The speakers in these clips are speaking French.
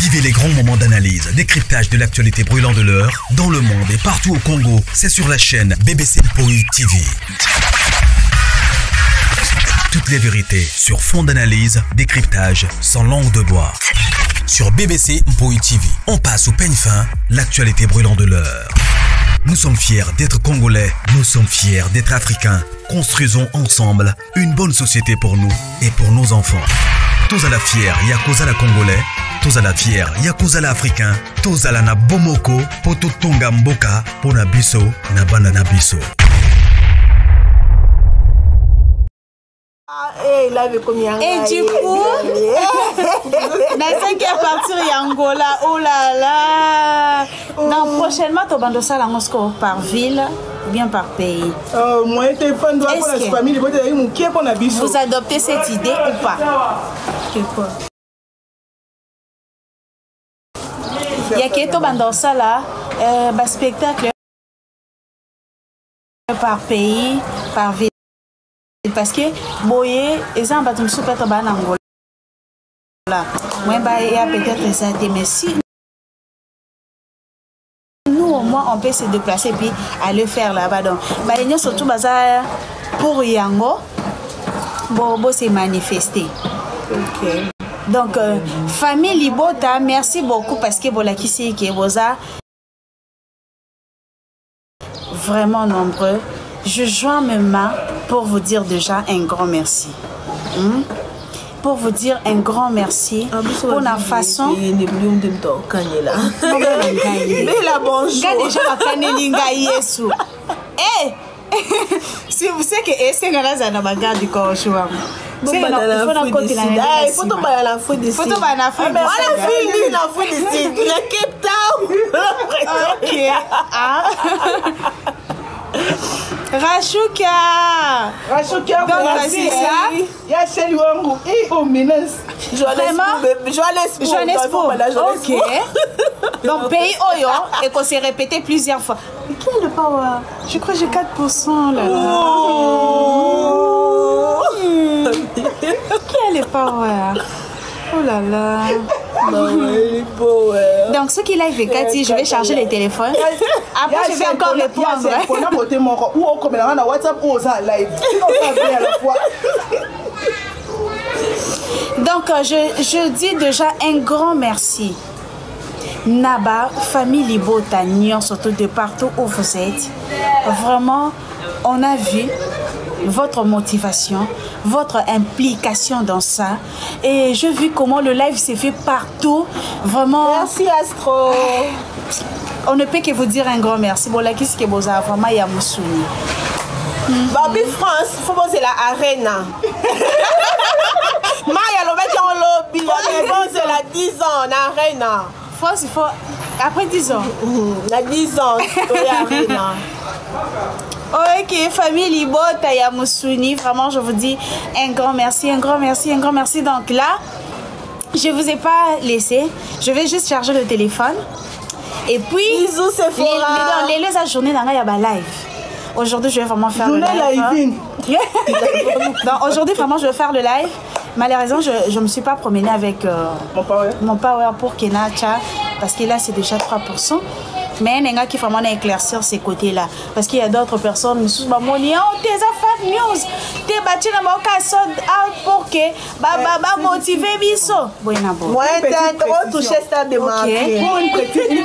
Vivez les grands moments d'analyse, décryptage de l'actualité brûlante de l'heure, dans le monde et partout au Congo. C'est sur la chaîne BBC Mpoi TV. Toutes les vérités sur fond d'analyse, décryptage, sans langue de bois. Sur BBC Mpoi TV, on passe au peigne fin, l'actualité brûlante de l'heure. Nous sommes fiers d'être Congolais, nous sommes fiers d'être Africains. Construisons ensemble une bonne société pour nous et pour nos enfants. Tous à la fière, Yakozala Congolais. Tous à la fière, Yakozala Africain. Tous à la na bomoko, poto tonga mboka, pona biso, na banda na biso. Et du coup, la 5e partie Angola, oh là là. Donc prochainement, tu vas ça la Moscou par ville, bien par pays. Vous adoptez cette idée ou pas? Il y a qui dans ça là, spectacle par pays, par ville. Parce que boye ils ont battu super en Angola. Moi il y a peut-être ça mais si nous au moins on peut se déplacer puis aller faire là-bas donc il y a surtout bazar pour Yango bobo s'est manifesté. OK. Donc famille Libota, merci beaucoup parce que voilà qui c'est qui est boza vraiment nombreux. Je joins mes mains pour vous dire déjà un grand merci. Pour vous dire un grand merci pour la façon. Mais la bonjour. Déjà la canelinga yesu. Eh, si vous savez que c'est grâce à ma garde du corps, je vois. C'est la faute de il faut tomber à la faute de il faut tomber à la faute de la faute de la Cape Town. OK. Rachuka, donc c'est ça. Il y a chez Luango et au menace. Johannesburg. OK. Donc pays Oyo et qu'on s'est répété plusieurs fois. Mais quel est le power? Je crois que j'ai 4% là. Quel est le power? Oh là là. Donc ce qu'il a fait, Cathy, je vais charger le téléphone. Après je vais encore répondre. Donc je dis déjà un grand merci. Naba, famille Libota, Nyon, surtout de partout où vous êtes. Vraiment, on a vu votre motivation, votre implication dans ça. Et je vis comment le live s'est fait partout. Vraiment. Merci Astro. On ne peut que vous dire un grand merci. Bon, là, qu'est-ce que vous avez vraiment Yamoussouni. Babi France, il faut poser la arena. Maya Lobeti en lobby, c'est la 10 ans, arena. France, il faut. Après 10 ans. La 10 ans, arena. Ok, famille Libota Yamoussouni, vraiment je vous dis un grand merci, un grand merci, un grand merci. Donc là, je ne vous ai pas laissé, je vais juste charger le téléphone. Et puis, bisous, Sephora. Les journées dans la live. Aujourd'hui, je vais vraiment faire le live. Donc aujourd'hui, vraiment, je vais faire le live. Malheureusement, je ne me suis pas promenée avec mon power pour Kenacha parce que là, c'est déjà 3%. Mais il y a un gars qui vraiment éclaircir ces côtés-là. Parce qu'il y a d'autres personnes qui me disent t'es à fake news, t'es battu dans mon cas sold out pour que motiver biso. Moi, t'as trop touché ça de ma vie. Pour une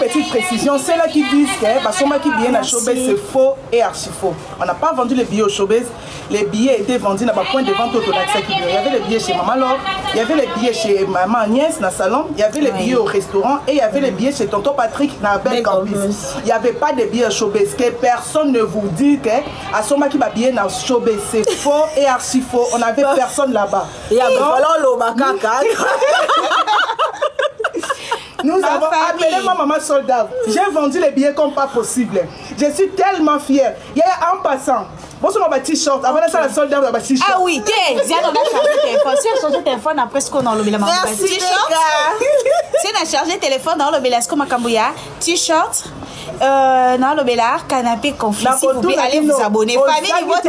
petite précision, c'est là qui disent que parce que qui vient à Showbiz, c'est faux et archi faux. On n'a pas vendu les billets au Showbiz. Les billets étaient vendus dans le point de vente autour d'accès. Il y avait les billets chez Maman Laure, il y avait les billets chez Maman Agnès dans le salon, il y avait les billets au restaurant et il y avait les billets chez Tonton Patrick dans la belle campus. Il n'y avait pas de billets au Showbiz. Personne ne vous dit que à son qui va bien dans le Showbiz, c'est faux et archi faux. On n'avait personne là-bas. Il y avait nous avons appelé ma maman soldat. J'ai vendu les billets comme pas possible. Je suis tellement fière. Il y a un passant. Bon, c'est ma t-shirt. Avant ça, la soldat ma t-shirt. Ah oui, tiens, on a chargé le téléphone. Si on change le téléphone, après ce qu'on a enlevé la maman. Merci, t-shirt. Si on a chargé le téléphone, on a enlevé la t-shirt. Non, le Bélard, canapé conflit. S'il vous plaît, allez vous abonner. Famille, votre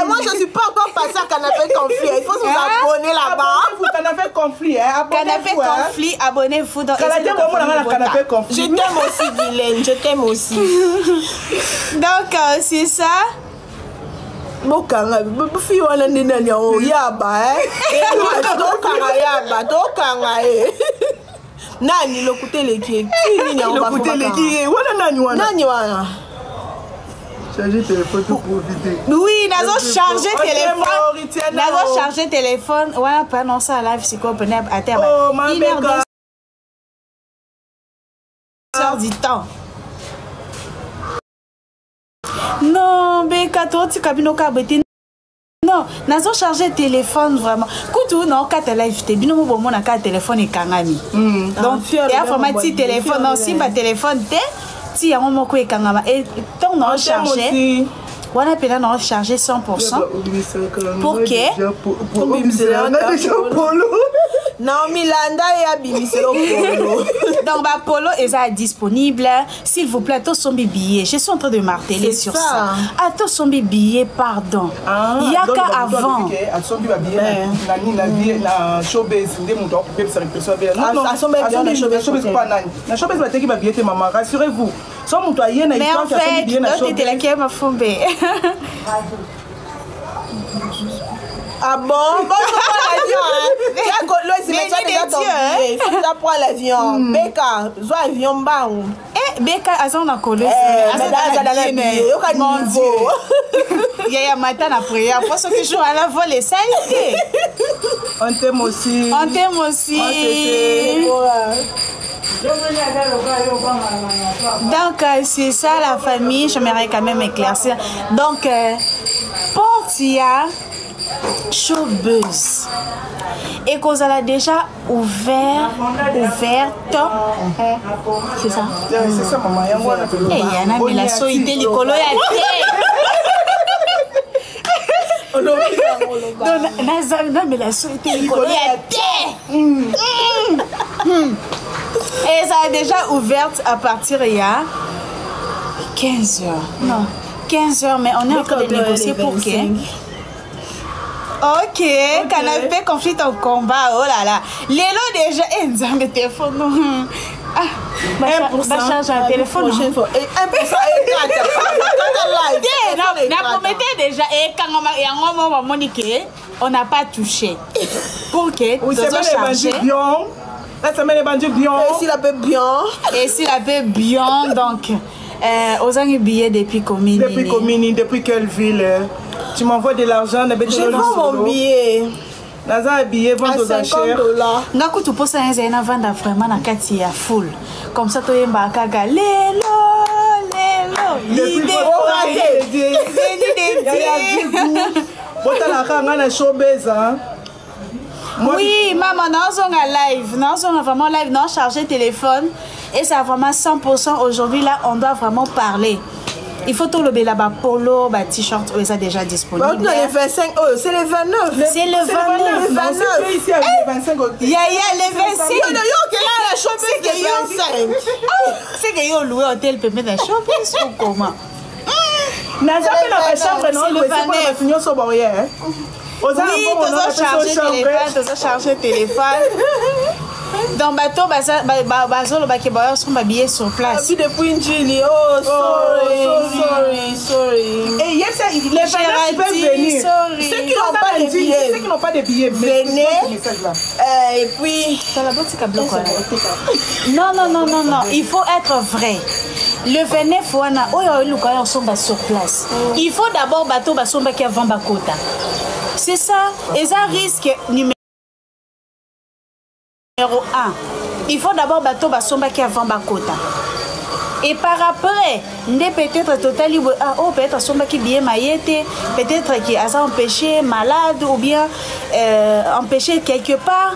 moi, je ne suis pas encore passée à canapé conflit. Il faut vous abonner là-bas. Abonnez-vous, canapé conflit. Canapé conflit, abonnez-vous dans canapé conflit. Je t'aime aussi, Guylaine. Je t'aime aussi. Donc, c'est ça. Bokanga, fille wana ndina nyo yaba tokanga nani lokuteleki fini nyango lokuteleki nani wana charger téléphone pour profiter. Oui, nazo charger téléphone. Nazo charger téléphone. Wana pas non ça live c'est quoi peut à terme. Oh ma mère. Sort du temps. Non, Beka, toi, tu cabines au cabine. Non, nazo charger téléphone vraiment. Koutou, non, quand live, t'es bien au moment où on téléphone et kangami. Donc, il y a informatique téléphone. Non, si ma téléphone t'es, si y a un moment où kangama et ton non chargé. On a appelé non chargé 100% pour que Naomi Landa et Abimiselo Polo. Donc, bah, Polo est disponible. S'il vous plaît, tous sont billets. Je suis en train de marteler sur ça. À tous sont billets, pardon. Il y a qu'avant. Rassurez-vous. Mais en fait, l'autre était là qui m'a fondé. Ah bon? Bon, je prends l'avion. Il faut que tu prends l'avion. Beka, zo avion bang. Eh, Beka, azon a collé. Mon Dieu. Il y a matin après. Pour ceux qui jouent à la volée, ça a été. On t'aime aussi. On t'aime aussi. Donc, c'est ça la famille. J'aimerais quand même éclaircir. Donc, Portia Showbuzz. Et qu'on a déjà ouverte. C'est ça? C'est ça, maman. Et il y en a mis la soïté, l'icolo, il non, mais la soïté, l'icolo, il et ça a déjà ouverte à partir il y a 15 heures. Non, 15 heures, mais on est en train de négocier pour que... Ok, canapé conflit en combat, oh là là. Lélo déjà, mais téléphone. Ah, 1% charge un téléphone. 1% et on promettait déjà, et quand on a dit on n'a pas touché. Pour que oui, c'est chargé. La semaine est vendue bien. Et s'il a fait bien. Et s'il a fait bien, donc, aux années billets depuis Comini. Depuis Comini, depuis quelle ville? Tu m'envoies de l'argent, je vends mon billet. Naza billet, vendre aux enchères. N'a que tu poses un zéna vendre vraiment na kati ya full. Comme ça, tu es mbakaga. Lélo. L'idée. Oui, maman, nous sommes live. Nous sommes vraiment live. Nous chargé téléphone. Et c'est vraiment 100%. Aujourd'hui, là, on doit vraiment parler. Il faut tout le là-bas, polo, t-shirt, c'est déjà disponible. C'est le 25. C'est le 29. C'est le 29. Il y a le 26. C'est que vous louez hôtel pour mettre un shopping ou comment? C'est le 29. Oui, tu as chargé téléphone. Dans le bateau, ils sont habillés sur place. Depuis une Julie, sorry. Et les gens peuvent venir. Ceux qui n'ont pas de billets, venez. Et puis. Non. Il faut être vrai. Le venez, il faut sur place. Il faut d'abord bateau qui avant Bakota. C'est ça. Et ça risque numéro 1. Il faut d'abord bateau basomba qui avant Bakota. Et par après, peut-être total peut-être somba qui bien maillette, peut-être qui a empêché malade ou bien empêché quelque part.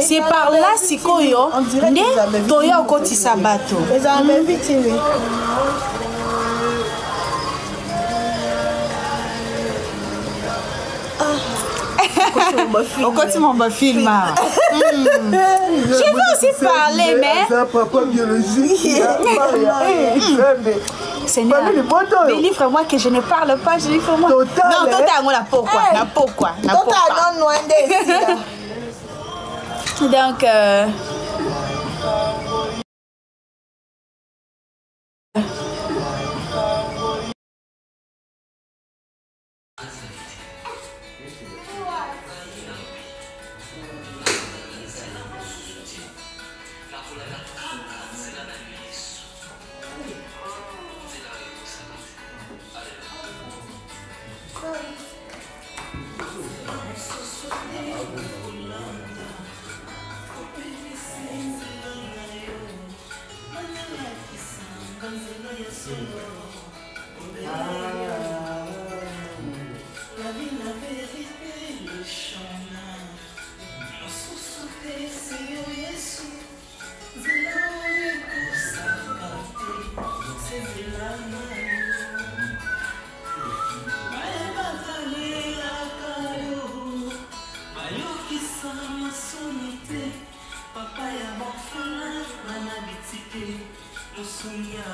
C'est par là si koyo ne toyo koti sabato. Au côté mon beau film. Je veux aussi parler, mais. Papa biologique. Seigneur, délivre-moi que je ne parle pas, délivre-moi. Non, total, moi la peau quoi. La peau quoi. Total, non, loin d'ici. Donc, Papa ya bafana na bitike. Musunya